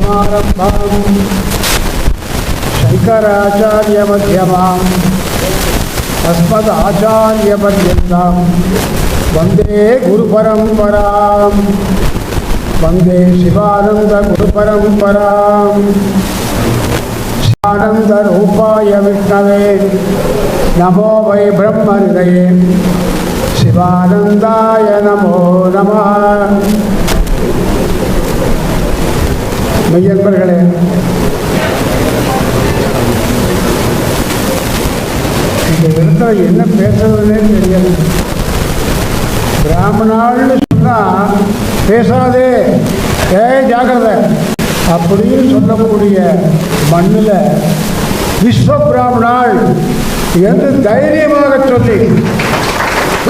சமாரம்பாம் சங்கராச்சாரிய மத்தியமாம் அஸ்மத் ஆச்சாரிய பர்யந்தாம் வந்தே குரு பரம்பராம். வந்தே சிவானந்த குரு பரம்பராம். சிவானந்த ரூபாய விஷ்ணவே நமோ வை பிரம்ம ஹிருதயே சிவானந்தாய நமோ நமः. மெய்யன்பர்களே, இந்த இடத்துல என்ன பேசுறதுன்னே தெரியாது. பிராமணாள்னு சொன்னால் பேசாதே, ஜாக்கிரதை அப்படின்னு சொல்லக்கூடிய மண்ணில் விஸ்வ பிராமணாள் என்று தைரியமாக சொல்லி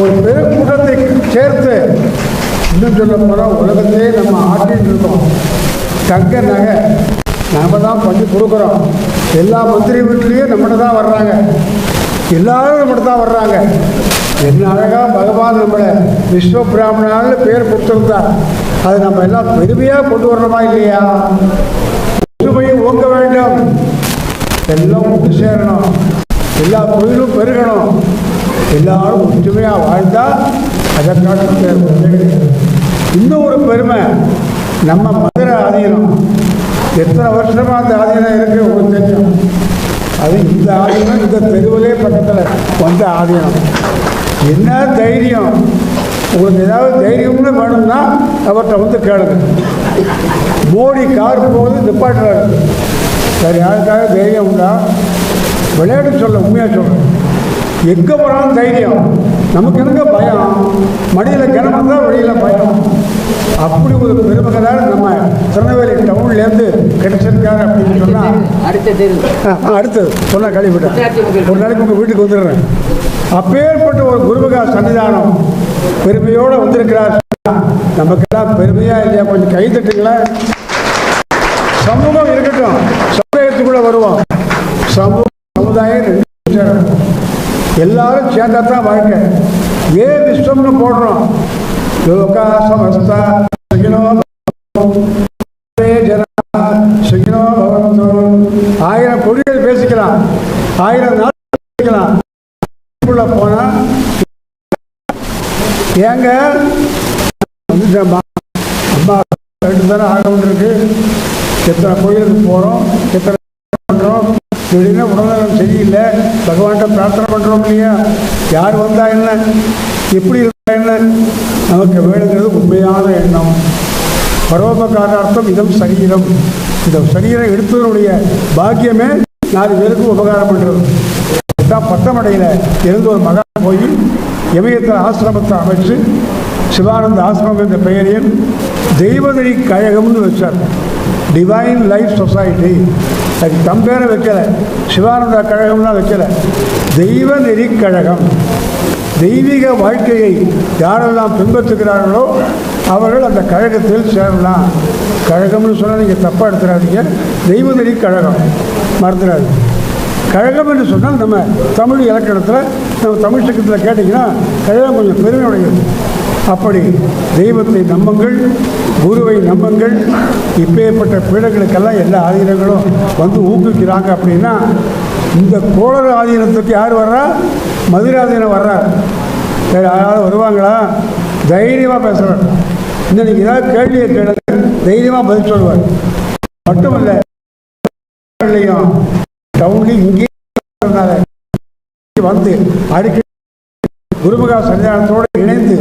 ஒரு பெருக்கூட்டத்தை சேர்த்து, இன்னும் சொல்ல போனால் உலகத்தையே நம்ம ஆட்டின்னு இருக்கோம். தங்க நகை நாம் தான் பண்ணி கொடுக்குறோம். எல்லா மந்திரி வீட்லேயும் நம்மகிட்ட தான் வர்றாங்க, எல்லாரும் நம்மகிட்ட தான் வர்றாங்க. என்ன அழகாக பகவான் நம்மளை விஸ்வ பிராமணான்னு பேர் கொடுத்துருந்தா அது நம்ம எல்லாம் பெருமையாக கொண்டு வரணுமா இல்லையா? ஒற்றுமையை ஓங்க வேண்டும், எல்லாம் ஒன்று சேரணும், எல்லா தொழிலும் பெருகணும், எல்லாரும் ஒற்றுமையாக வாழ்ந்தால் அதற்கான பேர். இன்னும் ஒரு பெருமை, நம்ம மதுரை ஆதீனம் எத்தனை வருஷமாக அந்த ஆதீனம் இருக்குது உங்களுக்கு தெரியும். அது இந்த ஆதீனம் இந்த தெருவிலே பக்கத்தில் வந்த ஆதீனம். என்ன தைரியம் உங்களுக்கு, ஏதாவது தைரியம்னு வேணும்னா அவர்கிட்ட வந்து கேளுங்க. மோடி கார் போகுது நிப்பாட்டுறாரு, சரி யாருக்காக தைரியம் உண்டா? விளையாட்டு சொல்ல, உண்மையாக சொல்கிறேன். எங்கே போனாலும் தைரியம், நமக்கு எங்க பயம்? மடியில் கிணம் தான் வெளியில் பயம். அப்படி ஒரு பெருமகனார் நம்ம திருநெல்வேலி டவுன்லேருந்து கிடைச்சிருக்காரு அப்படின்னு சொன்னால் அடுத்தது சொன்னால் கழிவிட்டேன். ஒரு நாளைக்கு உங்கள் வீட்டுக்கு வந்துடுறேன். அப்பேற்பட்ட ஒரு குருமகா சன்னிதானம் பெருமையோடு வந்திருக்கிறார். நமக்கெல்லாம் பெருமையாக இல்லையா? கொஞ்சம் கை தட்டுங்களா? சமூகம் இருக்கட்டும், சமுதாயத்துக்குள்ளே வருவோம். சமுதாயம் எல்லாரும் சேர்ந்தா தான் வாழ்க்கை. ஏன் விஸ்வம்னு போடுறோம்? லோகா சமஸ்தா சுகினோ சுகினோ பவந்து. 1000 கொடிகள் பேசிக்கலாம், 1000 நாள் பேசிக்கலாம். போனா ஏங்க அம்மா 2 தானே ஆகணும் இருக்கு. எத்தனை கோயிலுக்கு போகிறோம், எத்தனை பண்ணுறோம், திடீர்னு உடல்நலம் சரியில்லை, பகவான்கிட்ட பிரார்த்தனை பண்ணுறோம் இல்லையா? யார் வந்தா என்ன, எப்படி இருந்தா என்ன? நமக்கு வேணுங்கிறது உண்மையான எண்ணம். பரோபகாரார்த்தம் இதம் சரீரம். இந்த சரீரம் எடுத்ததனுடைய பாக்கியமே 4 பேருக்கு உபகாரம் பண்ணுறது. தான் பட்டமடையில் இருந்து ஒரு மகன் போய் இமயத்தில் ஆசிரமத்தை அமைச்சு சிவானந்த ஆசிரமம் என்ற பெயரையும் தெய்வநெறி கழகம்னு வச்சார். Divine life society. அதுக்கு தம் பேரை வைக்கலை, சிவானந்த கழகம்லாம் வைக்கலை, தெய்வநெறி கழகம். தெய்வீக வாழ்க்கையை யாரெல்லாம் பின்பற்றுகிறார்களோ அவர்கள் அந்த கழகத்தில் சேரலாம். கழகம்னு சொன்னால் நீங்கள் தப்பாக எடுத்துடாதீங்க, தெய்வநெறி கழகம் மறந்துடாது. கழகம் என்று சொன்னால் நம்ம தமிழ் இலக்கணத்தில், நம்ம தமிழ் சக்கத்தில் கேட்டிங்கன்னா கழகம் கொஞ்சம் பெருமையுடையது. அப்படி தெய்வத்தை நம்புங்கள், குருவை நம்புங்கள். இப்பேற்பட்ட பீடங்களுக்கெல்லாம் எல்லா ஆதீனங்களும் வந்து ஊக்குவிக்கிறாங்க. அப்படின்னா இந்த கோளறு ஆதீனத்துக்கு யார் வர்றா? மதுரை ஆதீனம் வர்றார். வேறு யாராவது வருவாங்களா? தைரியமாக பேசுகிறார். இன்னும் நீங்கள் ஏதாவது கேள்வியை கேளுங்க, தைரியமாக பதில் சொல்லுவார். மட்டுமல்ல, டவுன்லேயும் இங்கேயும் வந்து அடிக்கடி குருமகா சன்னிதானத்தோடு இணைந்து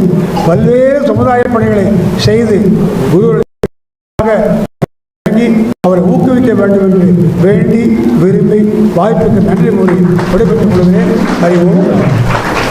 பல்வேறு சமுதாய பணிகளை செய்து குருவாக அவரை ஊக்குவிக்க வேண்டும் என்று வேண்டி விரும்பி வாய்ப்புக்கு நன்றி கூறி விடைபெற்றுக் கொள்கிறேன். அறிவோம்.